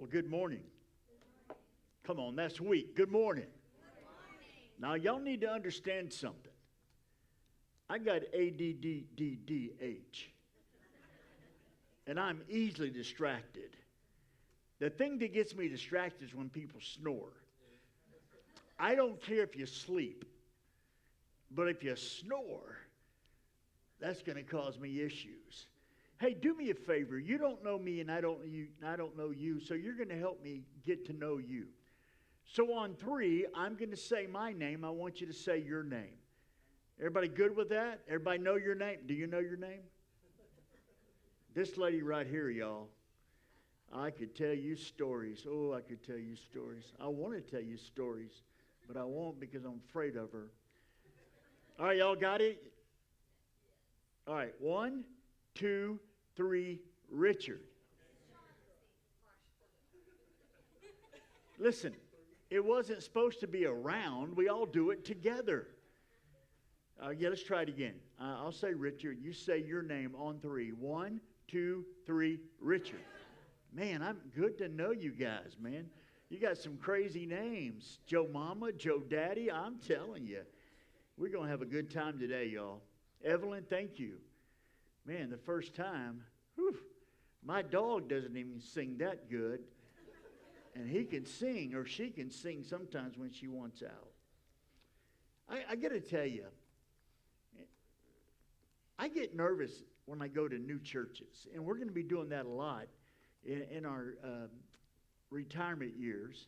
Well, good morning. Come on, that's weak. Good morning. Now, y'all need to understand something. I got ADDDH, and I'm easily distracted. The thing that gets me distracted is when people snore. I don't care if you sleep, but if you snore, that's going to cause me issues. Hey, do me a favor. You don't know me, and I don't know you, so you're going to help me get to know you. So on 3, I'm going to say my name. I want you to say your name. Everybody good with that? Everybody know your name? Do you know your name? This lady right here, y'all. I could tell you stories. Oh, I could tell you stories. I want to tell you stories, but I won't because I'm afraid of her. All right, y'all got it? All right, 1, 2, 3, Richard. Listen, it wasn't supposed to be a round. We all do it together. Let's try it again. I'll say Richard. You say your name on 3. 1, 2, 3, Richard. Man, I'm good to know you guys, man. You got some crazy names. Joe Mama, Joe Daddy. I'm telling you. We're going to have a good time today, y'all. Evelyn, thank you. Man, the first time, my dog doesn't even sing that good. And he can sing, or she can sing sometimes when she wants out. I got to tell you, I get nervous when I go to new churches. And we're going to be doing that a lot in our retirement years.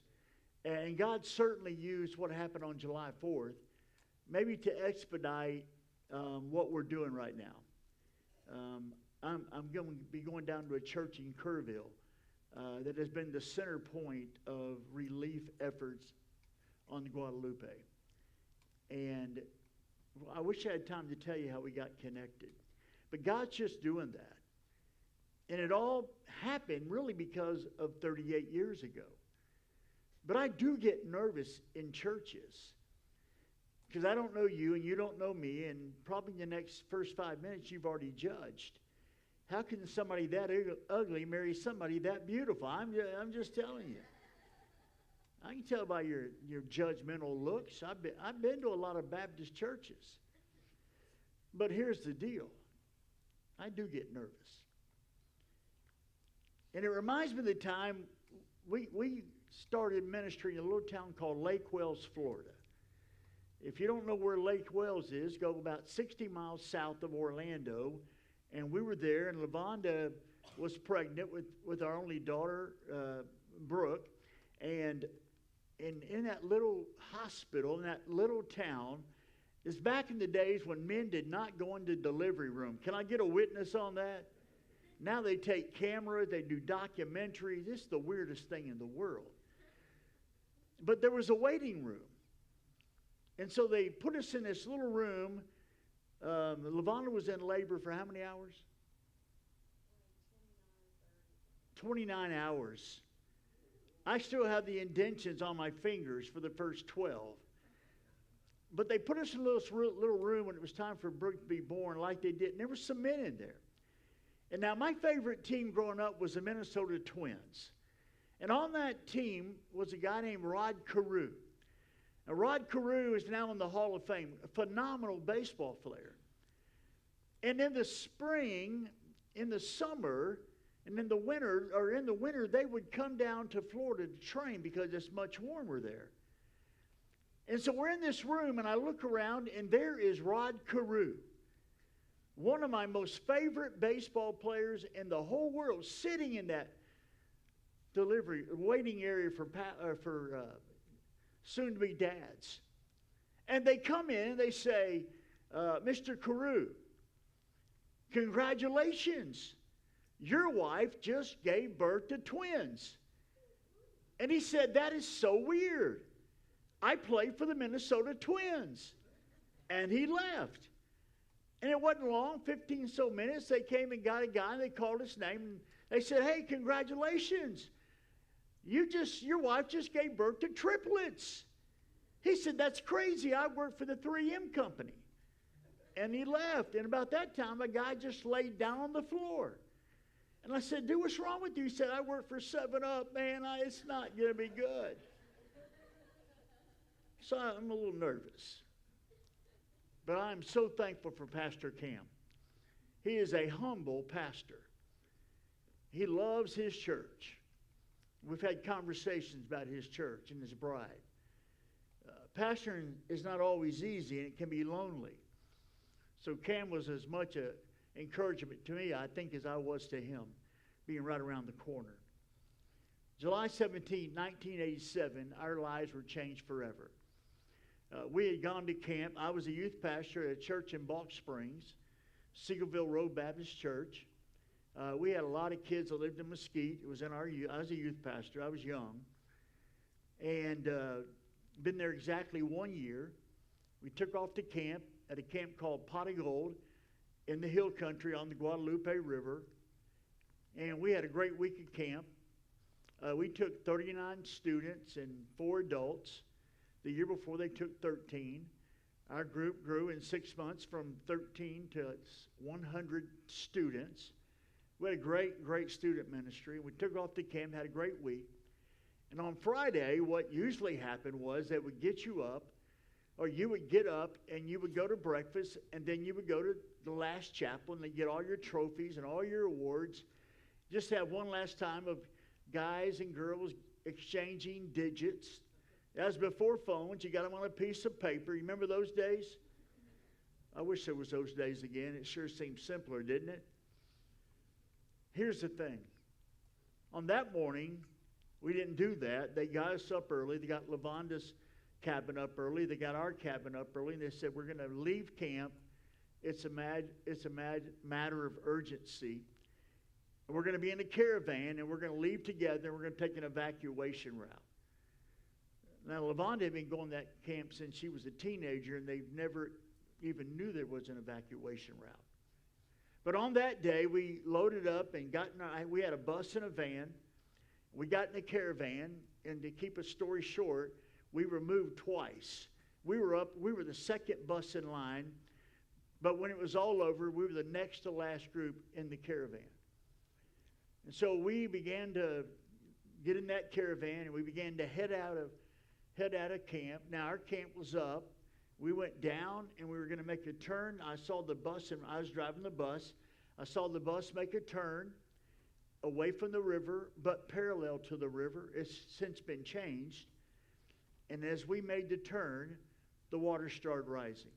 And God certainly used what happened on July 4th, maybe to expedite what we're doing right now. I'm going to be going down to a church in Kerrville that has been the center point of relief efforts on the Guadalupe. And I wish I had time to tell you how we got connected. But God's just doing that. And it all happened really because of 38 years ago. But I do get nervous in churches because I don't know you and you don't know me, and probably in the next first 5 minutes you've already judged. How can somebody that ugly marry somebody that beautiful? I'm just telling you. I can tell by your judgmental looks. I've been to a lot of Baptist churches. But here's the deal. I do get nervous. And it reminds me of the time we started ministry in a little town called Lake Wales, Florida. If you don't know where Lake Wales is, go about 60 miles south of Orlando. And we were there, and Leonda was pregnant with our only daughter, Brooke. And in that little hospital, in that little town, it's back in the days when men did not go into the delivery room. Can I get a witness on that? Now they take cameras, they do documentaries. This is the weirdest thing in the world. But there was a waiting room. And so they put us in this little room. Leonda was in labor for how many hours? 29 hours. I still have the indentions on my fingers for the first 12. But they put us in this little room when it was time for Brooke to be born, like they did. And there was some men in there. And now my favorite team growing up was the Minnesota Twins. And on that team was a guy named Rod Carew. Now, Rod Carew is now in the Hall of Fame, a phenomenal baseball player. And in the spring, in the summer, and in the winter, they would come down to Florida to train because it's much warmer there. And so we're in this room, and I look around, and there is Rod Carew, one of my most favorite baseball players in the whole world, sitting in that waiting area for soon-to-be dads. And they come in and they say, Mr. Carew, congratulations. Your wife just gave birth to twins. And he said, that is so weird. I play for the Minnesota Twins. And he left. And it wasn't long, 15 so minutes, they came and got a guy and they called his name. And they said, hey, congratulations. Your wife just gave birth to triplets. He said, that's crazy. I work for the 3M company. And he left. And about that time, a guy just laid down on the floor. And I said, dude, what's wrong with you? He said, I work for 7-Up, man. It's not going to be good. So I'm a little nervous. But I'm so thankful for Pastor Cam. He is a humble pastor. He loves his church. We've had conversations about his church and his bride. Pastoring is not always easy, and it can be lonely. So Cam was as much an encouragement to me, I think, as I was to him, being right around the corner. July 17, 1987, our lives were changed forever. We had gone to camp. I was a youth pastor at a church in Balch Springs, Seagoville Road Baptist Church. We had a lot of kids that lived in Mesquite. It was in our youth. I was a youth pastor. I was young. And been there exactly 1 year. We took off to camp at a camp called Pot of Gold in the hill country on the Guadalupe River. And we had a great week at camp. We took 39 students and 4 adults. The year before, they took 13. Our group grew in 6 months from 13 to 100 students. We had a great student ministry. We took off to camp, had a great week. And on Friday, what usually happened was they would get you up, or you would get up and you would go to breakfast, and then you would go to the last chapel and get all your trophies and all your awards. Just have one last time of guys and girls exchanging digits. That was before phones. You got them on a piece of paper. You remember those days? I wish there was those days again. It sure seemed simpler, didn't it? Here's the thing. On that morning, we didn't do that. They got us up early. They got Leonda's cabin up early. They got our cabin up early. And they said, we're going to leave camp. It's a matter of urgency. And we're going to be in a caravan, and we're going to leave together, and we're going to take an evacuation route. Now, Leonda had been going to that camp since she was a teenager, and they never even knew there was an evacuation route. But on that day, we loaded up and we had a bus and a van. We got in a caravan, and to keep a story short, we were moved twice. We were the second bus in line, but when it was all over, we were the next to last group in the caravan. And so we began to get in that caravan, and we began to head out of camp. Now, our camp was up. We went down, and we were going to make a turn. I saw the bus, and I was driving the bus. I saw the bus make a turn away from the river, but parallel to the river. It's since been changed. And as we made the turn, the water started rising.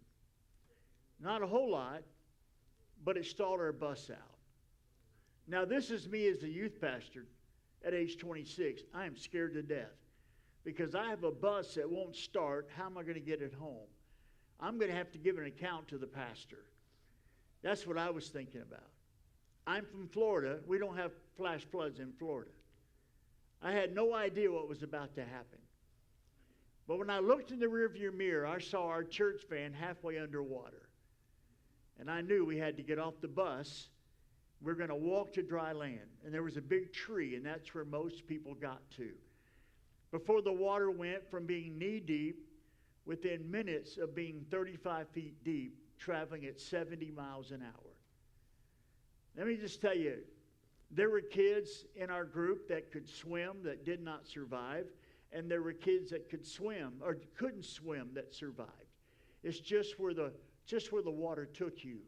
Not a whole lot, but it stalled our bus out. Now, this is me as a youth pastor at age 26. I am scared to death because I have a bus that won't start. How am I going to get it home? I'm going to have to give an account to the pastor. That's what I was thinking about. I'm from Florida. We don't have flash floods in Florida. I had no idea what was about to happen. But when I looked in the rearview mirror, I saw our church van halfway underwater. And I knew we had to get off the bus. We're going to walk to dry land. And there was a big tree, and that's where most people got to. Before the water went from being knee-deep, within minutes of being 35 feet deep, traveling at 70 miles an hour. Let me just tell you, there were kids in our group that could swim that did not survive, and there were kids that could swim or couldn't swim that survived. It's just where the water took you.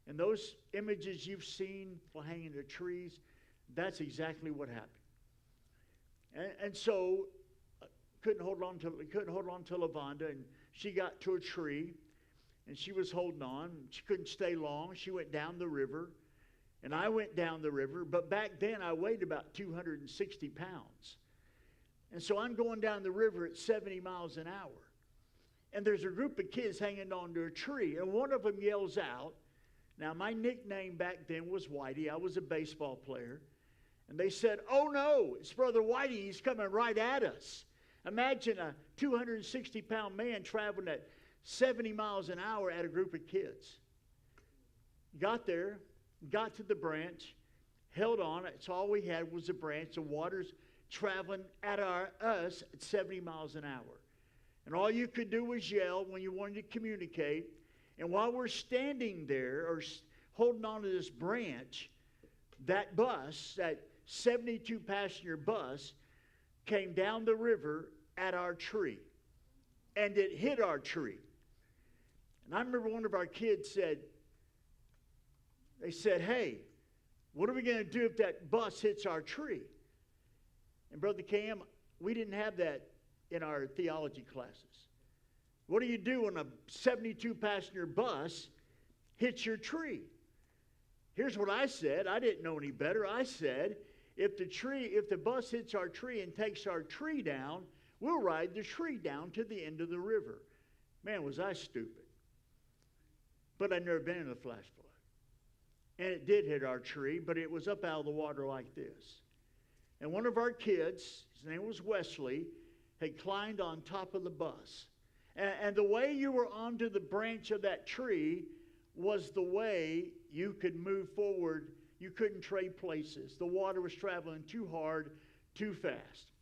And those images you've seen hanging in the trees, that's exactly what happened. And so couldn't hold on to Leonda, and she got to a tree, and she was holding on. She couldn't stay long. She went down the river, and I went down the river. But back then, I weighed about 260 pounds. And so I'm going down the river at 70 miles an hour. And there's a group of kids hanging onto a tree, and one of them yells out. Now, my nickname back then was Whitey. I was a baseball player. And they said, "Oh, no, it's Brother Whitey. He's coming right at us." Imagine a 260-pound man traveling at 70 miles an hour at a group of kids. Got there, got to the branch, held on. It's all we had was a branch. The water's traveling at us at 70 miles an hour. And all you could do was yell when you wanted to communicate. And while we're standing there or holding on to this branch, that bus, that 72-passenger bus, came down the river at our tree. And it hit our tree. And I remember one of our kids said, hey, what are we going to do if that bus hits our tree? And Brother Cam, we didn't have that in our theology classes. What do you do when a 72-passenger bus hits your tree? Here's what I said. I didn't know any better. I said, if the bus hits our tree and takes our tree down, we'll ride the tree down to the end of the river. Man, was I stupid. But I'd never been in a flash flood. And it did hit our tree, but it was up out of the water like this. And one of our kids, his name was Wesley, had climbed on top of the bus. And the way you were onto the branch of that tree was the way you could move forward. You couldn't trade places. The water was traveling too hard, too fast.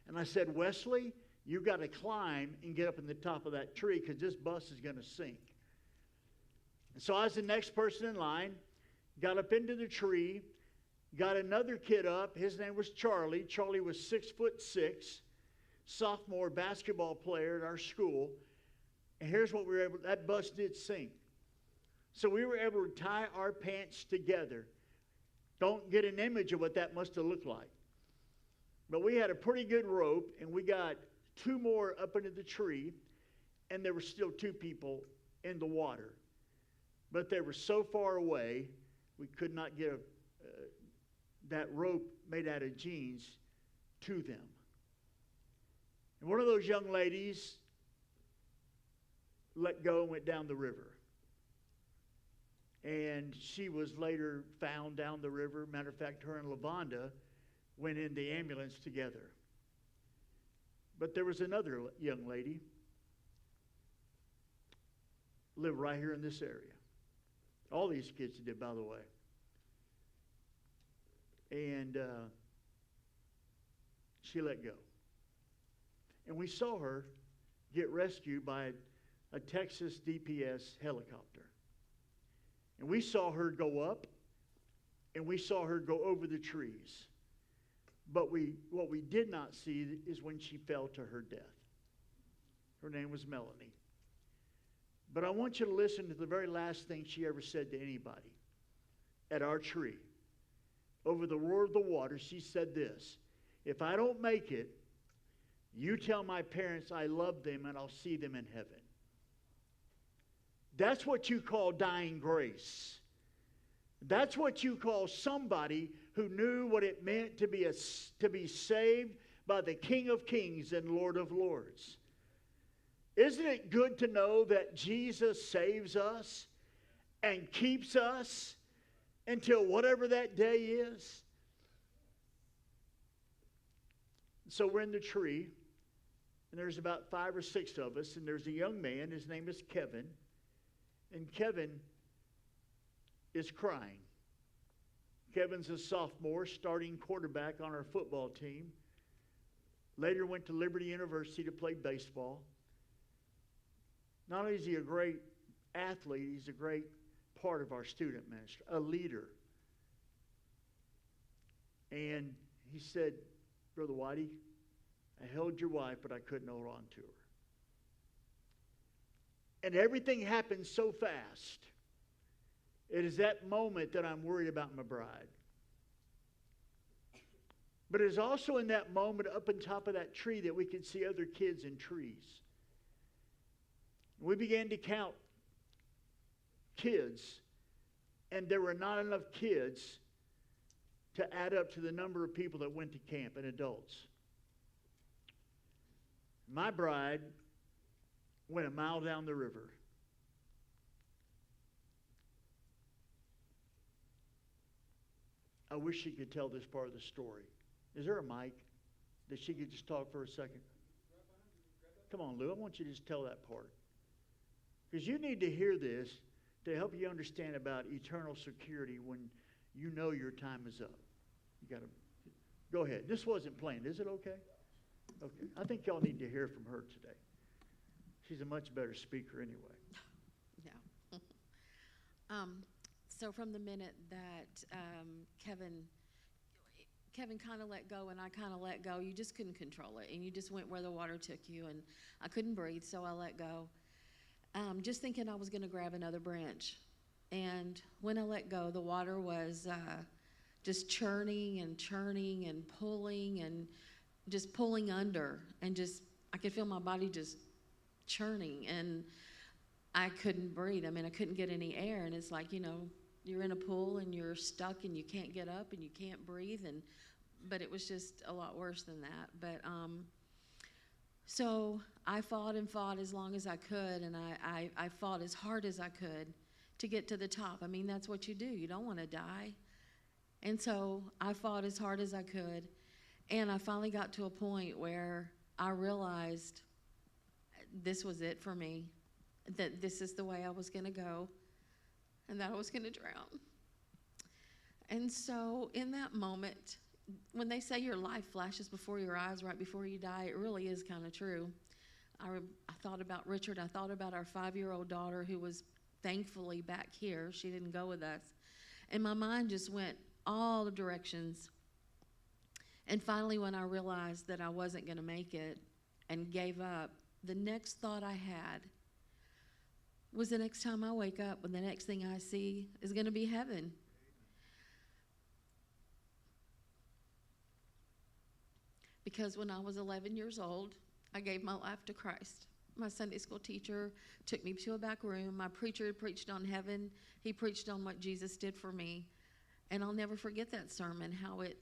And I said, Wesley, you got to climb and get up in the top of that tree because this bus is going to sink. And so I was the next person in line, got up into the tree, got another kid up. His name was Charlie. Charlie was 6'6", sophomore basketball player at our school. And here's what we were able, that bus did sink. So we were able to tie our pants together. Don't get an image of what that must have looked like. But we had a pretty good rope, and we got two more up into the tree, and there were still two people in the water. But they were so far away, we could not get that rope made out of jeans to them. And one of those young ladies let go and went down the river. And she was later found down the river. Matter of fact, her and Leonda went in the ambulance together. But there was another young lady, lived right here in this area. All these kids did, by the way. And she let go. And we saw her get rescued by a Texas DPS helicopter. And we saw her go up, and we saw her go over the trees. But what we did not see is when she fell to her death. Her name was Melanie. But I want you to listen to the very last thing she ever said to anybody at our tree. Over the roar of the water, she said this, if I don't make it, you tell my parents I love them and I'll see them in heaven. That's what you call dying grace. That's what you call somebody who knew what it meant to be saved by the King of Kings and Lord of Lords. Isn't it good to know that Jesus saves us and keeps us until whatever that day is? So we're in the tree, and there's about 5 or 6 of us, and there's a young man, his name is Kevin, and Kevin is crying. Kevin's a sophomore, starting quarterback on our football team. Later went to Liberty University to play baseball. Not only is he a great athlete, he's a great part of our student ministry, a leader. And he said, Brother Whitey, I held your wife, but I couldn't hold on to her. And everything happened so fast. It is that moment that I'm worried about my bride. But it's also in that moment up on top of that tree that we could see other kids and trees. We began to count kids, and there were not enough kids to add up to the number of people that went to camp and adults. My bride went a mile down the river. I wish she could tell this part of the story. Is there a mic that she could just talk for a second? Come on, Lou. I want you to just tell that part. Because you need to hear this to help you understand about eternal security when you know your time is up. You got to go ahead. This wasn't planned. Is it okay? Okay. I think y'all need to hear from her today. She's a much better speaker anyway. Yeah. So from the minute that Kevin kind of let go and I kind of let go, you just couldn't control it, and you just went where the water took you, and I couldn't breathe, so I let go, just thinking I was going to grab another branch. And when I let go, the water was just churning and pulling and just pulling under, and just I could feel my body just churning, and I couldn't breathe. I mean, I couldn't get any air, and it's like, you're in a pool and you're stuck and you can't get up and you can't breathe, but it was just a lot worse than that. But so I fought and fought as long as I could, and I fought as hard as I could to get to the top. I mean, that's what you do. You don't want to die. And so I fought as hard as I could, and I finally got to a point where I realized this was it for me, that this is the way I was going to go, and that I was going to drown. And so in that moment, when they say your life flashes before your eyes right before you die, it really is kind of true. I thought about Richard. I thought about our 5-year-old daughter who was thankfully back here. She didn't go with us. And my mind just went all the directions. And finally, when I realized that I wasn't going to make it and gave up, the next thought I had was the next time I wake up, and the next thing I see is going to be heaven. Because when I was 11 years old, I gave my life to Christ. My Sunday school teacher took me to a back room. My preacher preached on heaven. He preached on what Jesus did for me. And I'll never forget that sermon, how it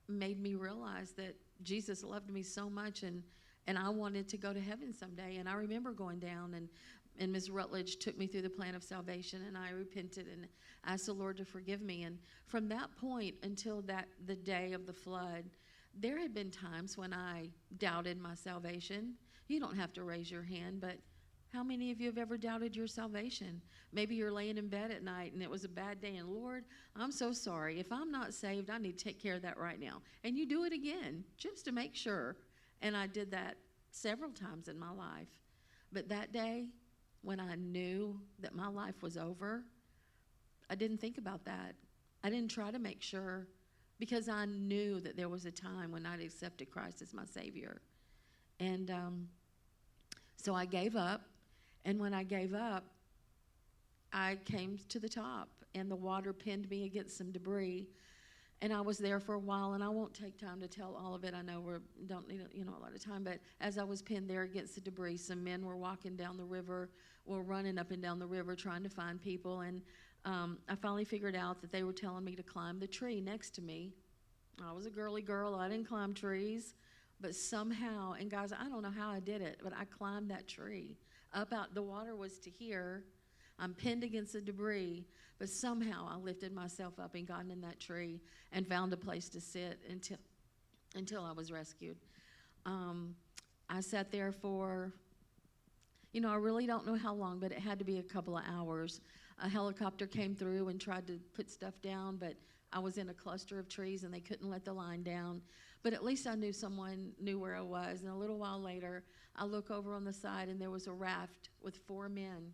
made me realize that Jesus loved me so much, and I wanted to go to heaven someday. And I remember going down, and Ms. Rutledge took me through the plan of salvation, and I repented and asked the Lord to forgive me. And from that point until the day of the flood, there had been times when I doubted my salvation. You don't have to raise your hand, but how many of you have ever doubted your salvation? Maybe you're laying in bed at night and it was a bad day, and Lord, I'm so sorry. If I'm not saved, I need to take care of that right now. And you do it again just to make sure. And I did that several times in my life. But that day, when I knew that my life was over, I didn't think about that. I didn't try to make sure, because I knew that there was a time when I'd accepted Christ as my Savior. And so I gave up. And when I gave up, I came to the top, and the water pinned me against some debris. And I was there for a while, and I won't take time to tell all of it. I know we don't need a lot of time, but as I was pinned there against the debris, some men were walking down the river, or running up and down the river trying to find people. And I finally figured out that they were telling me to climb the tree next to me. I was a girly girl. I didn't climb trees. But somehow, and guys, I don't know how I did it, but I climbed that tree. Up out, the water was to here. I'm pinned against the debris, but somehow I lifted myself up and gotten in that tree and found a place to sit until I was rescued. I sat there for, I really don't know how long, but it had to be a couple of hours. A helicopter came through and tried to put stuff down, but I was in a cluster of trees and they couldn't let the line down. But at least I knew someone knew where I was. And a little while later, I look over on the side, and there was a raft with 4 men.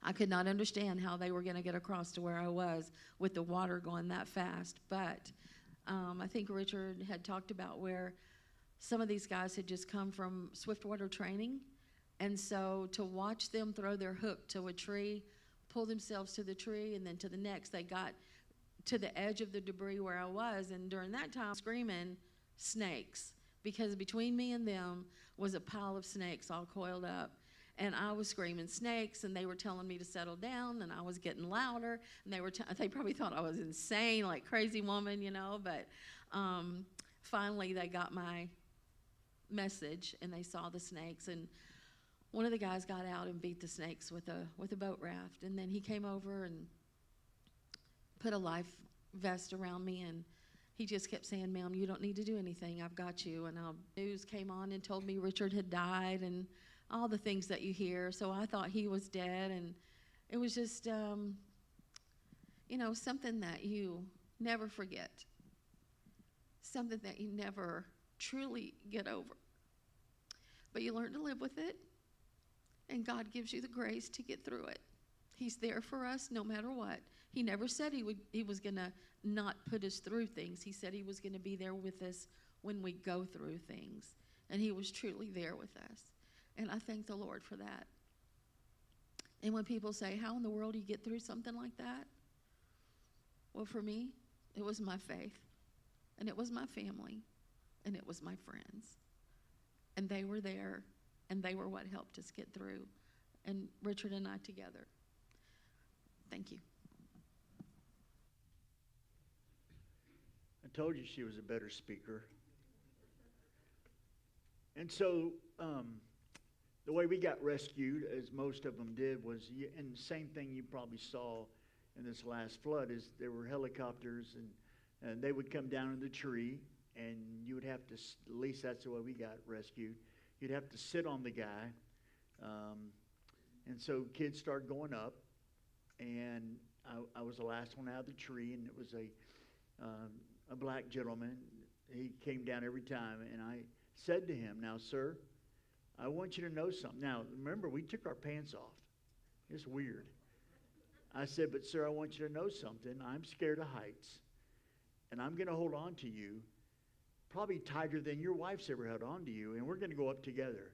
I could not understand how they were going to get across to where I was with the water going that fast. But I think Richard had talked about where some of these guys had just come from swiftwater training. And so to watch them throw their hook to a tree, pull themselves to the tree, and then to the next, they got to the edge of the debris where I was. And during that time, screaming snakes, because between me and them was a pile of snakes all coiled up. And I was screaming snakes, and they were telling me to settle down, and I was getting louder, and they probably thought I was insane, like crazy woman, but finally they got my message, and they saw the snakes, and one of the guys got out and beat the snakes with a boat raft. And then he came over and put a life vest around me, and he just kept saying, "Ma'am, you don't need to do anything. I've got you." And news came on and told me Richard had died and all the things that you hear. So I thought he was dead, and it was just, something that you never forget, something that you never truly get over. But you learn to live with it, and God gives you the grace to get through it. He's there for us no matter what. He never said he was going to not put us through things. He said he was going to be there with us when we go through things. And he was truly there with us. And I thank the Lord for that. And when people say, how in the world do you get through something like that? Well, for me, it was my faith. And it was my family. And it was my friends. And they were there. And they were what helped us get through. And Richard and I together. Thank you. I told you she was a better speaker. And so the way we got rescued, as most of them did, was, and the same thing you probably saw in this last flood, is there were helicopters, and they would come down in the tree, and you would have to, at least that's the way we got rescued, you'd have to sit on the guy. And so kids started going up, and I was the last one out of the tree, and it was a black gentleman. He came down every time, and I said to him, now, sir, I want you to know something. Now, remember, we took our pants off. It's weird. I said, but sir, I want you to know something. I'm scared of heights, and I'm going to hold on to you probably tighter than your wife's ever held on to you, and we're going to go up together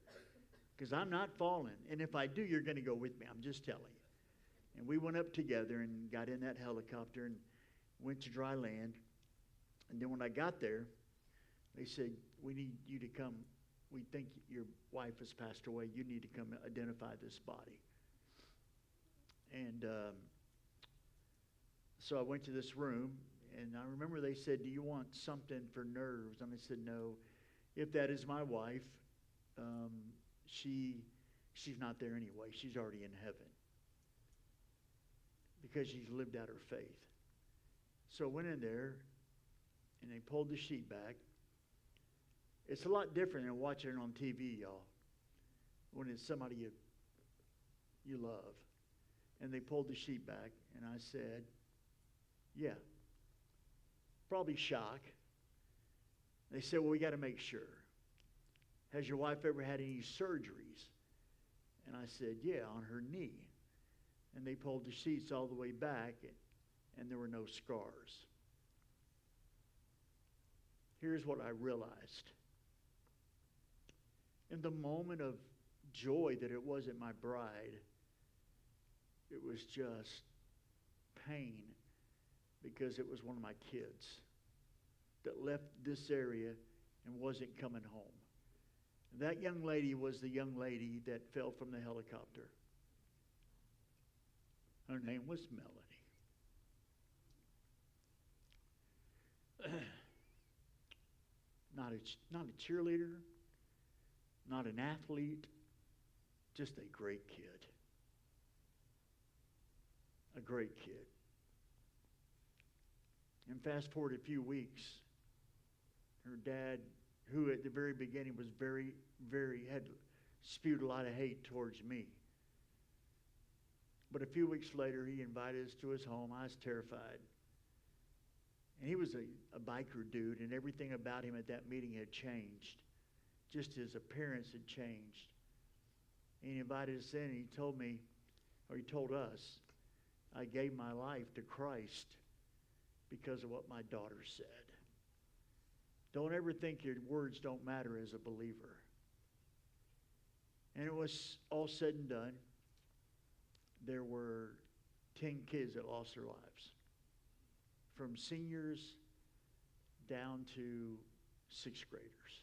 because I'm not falling. And if I do, you're going to go with me. I'm just telling you. And we went up together and got in that helicopter and went to dry land. And then when I got there, they said, we need you to come. We think your wife has passed away. You need to come identify this body. And so I went to this room, and I remember they said, do you want something for nerves? And I said, no. If that is my wife, she's not there anyway. She's already in heaven because she's lived out her faith. So I went in there, and they pulled the sheet back. It's a lot different than watching it on TV, y'all, when it's somebody you love. And they pulled the sheet back, and I said, yeah, probably shock. They said, well, we got to make sure. Has your wife ever had any surgeries? And I said, yeah, on her knee. And they pulled the sheets all the way back, and there were no scars. Here's what I realized. In the moment of joy that it wasn't my bride, it was just pain because it was one of my kids that left this area and wasn't coming home. That young lady was the young lady that fell from the helicopter. Her name was Melanie. Not a cheerleader, not an athlete, just a great kid. A great kid. And fast forward a few weeks, her dad, who at the very beginning was had spewed a lot of hate towards me. But a few weeks later, he invited us to his home. I was terrified. And he was a biker dude, and everything about him at that meeting had changed. Just his appearance had changed. And he invited us in, and he told me, or he told us, I gave my life to Christ because of what my daughter said. Don't ever think your words don't matter as a believer. And it was all said and done. There were 10 kids that lost their lives. From seniors down to 6th graders.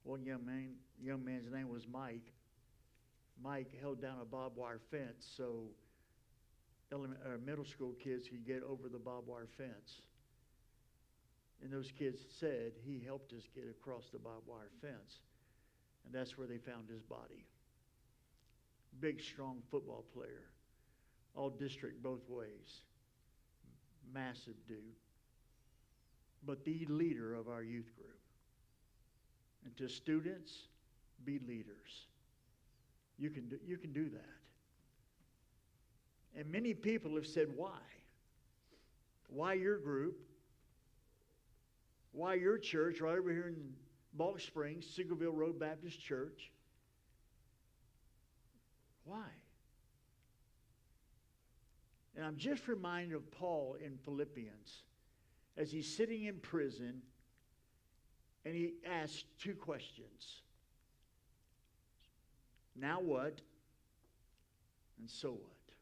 One young man's name was Mike. Mike held down a barbed wire fence so middle school kids could get over the barbed wire fence. And those kids said he helped us get across the barbed wire fence. And that's where they found his body. Big, strong football player. All district both ways. Massive dude. But the leader of our youth group. And to students, be leaders. You can do that. And many people have said, why? Why your group? Why your church right over here in Balch Springs, Sigleville Road Baptist Church? Why? And I'm just reminded of Paul in Philippians as he's sitting in prison and he asks two questions. Now what? And so what?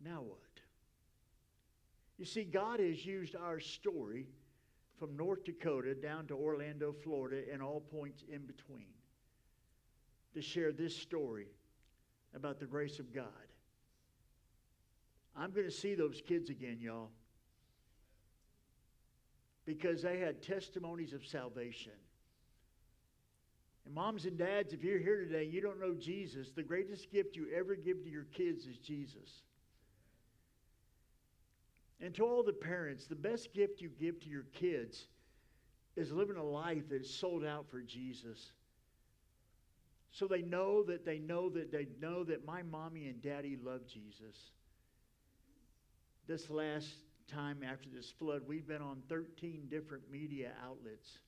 Now what? You see, God has used our story from North Dakota down to Orlando, Florida, and all points in between to share this story about the grace of God. I'm going to see those kids again, y'all, because they had testimonies of salvation. And moms and dads, if you're here today and you don't know Jesus, the greatest gift you ever give to your kids is Jesus. And to all the parents, the best gift you give to your kids is living a life that is sold out for Jesus. So they know that my mommy and daddy love Jesus. This last time after this flood, we've been on 13 different media outlets.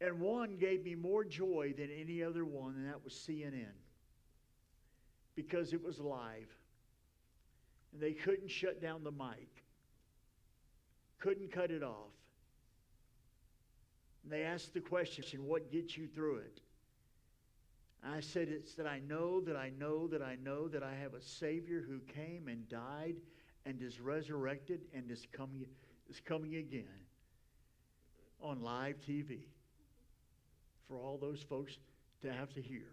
And one gave me more joy than any other one, and that was CNN. Because it was live. And they couldn't shut down the mic. Couldn't cut it off. And they asked the question, what gets you through it? And I said, it's that I know that I have a Savior who came and died and is resurrected and is coming again on live TV for all those folks to have to hear.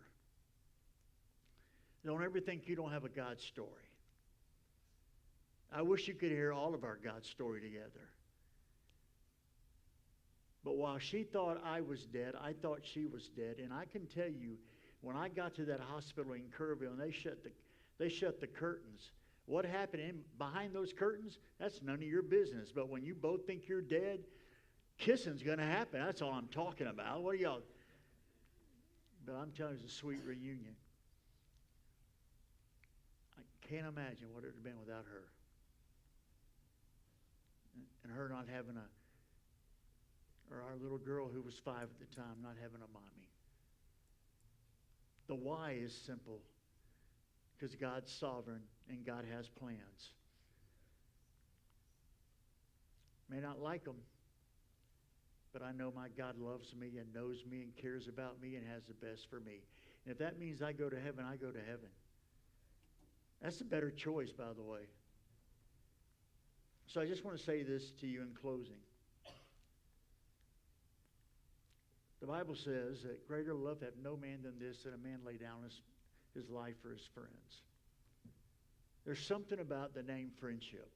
Don't ever think you don't have a God story. I wish you could hear all of our God story together. But while she thought I was dead, I thought she was dead. And I can tell you, when I got to that hospital in Kerrville and they shut the curtains, what happened behind those curtains, that's none of your business. But when you both think you're dead, kissing's going to happen. That's all I'm talking about. What are y'all? But I'm telling you, it's a sweet reunion. I can't imagine what it would have been without her. And her not having or our little girl who was 5 at the time, not having a mommy. The why is simple. Because God's sovereign and God has plans. May not like them, but I know my God loves me and knows me and cares about me and has the best for me. And if that means I go to heaven, I go to heaven. That's a better choice, by the way. So I just want to say this to you in closing. The Bible says that greater love hath no man than this, that a man lay down his life for his friends. There's something about the name friendship.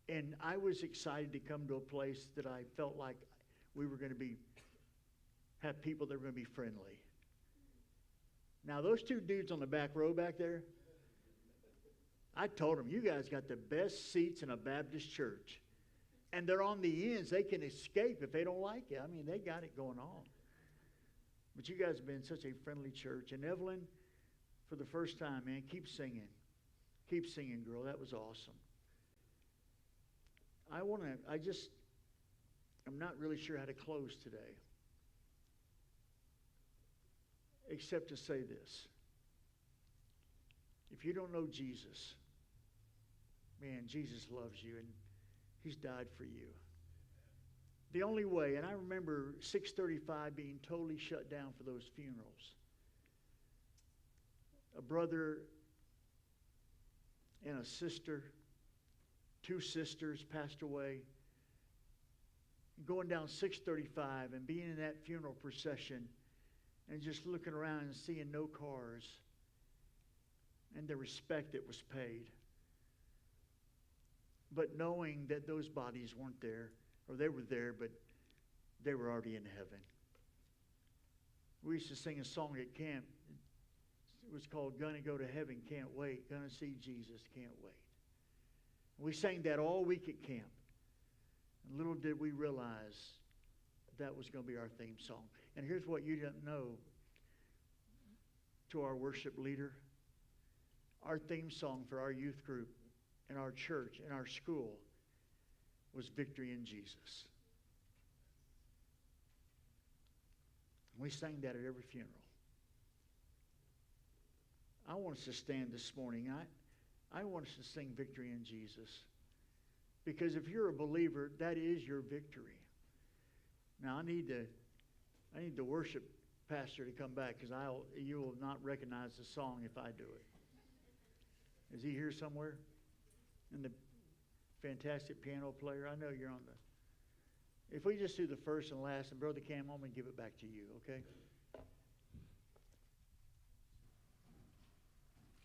And I was excited to come to a place that I felt like we were going to have people that were going to be friendly. Now, those two dudes on the back row back there, I told them, you guys got the best seats in a Baptist church. And they're on the ends. They can escape if they don't like it. I mean, they got it going on. But you guys have been such a friendly church. And Evelyn, for the first time, man, keep singing. Keep singing, girl. That was awesome. I'm not really sure how to close today. Except to say this. If you don't know Jesus, man, Jesus loves you and He's died for you. The only way, and I remember 635 being totally shut down for those funerals. A brother and a sister, 2 sisters passed away. Going down 635 and being in that funeral procession and just looking around and seeing no cars and the respect that was paid. But knowing that those bodies weren't there, or they were there, but they were already in heaven. We used to sing a song at camp. It was called Gonna Go to Heaven, Can't Wait. Gonna see Jesus, Can't Wait. We sang that all week at camp. And little did we realize that was going to be our theme song. And here's what you didn't know to our worship leader. Our theme song for our youth group and our church and our school was Victory in Jesus. We sang that at every funeral. I want us to stand this morning. I want us to sing Victory in Jesus. Because if you're a believer, that is your victory. Now, I need the worship pastor to come back, because you will not recognize the song if I do it. Is he here somewhere? And the fantastic piano player, I know you're on the... If we just do the first and last, and Brother Cam, I'm going to give it back to you, okay?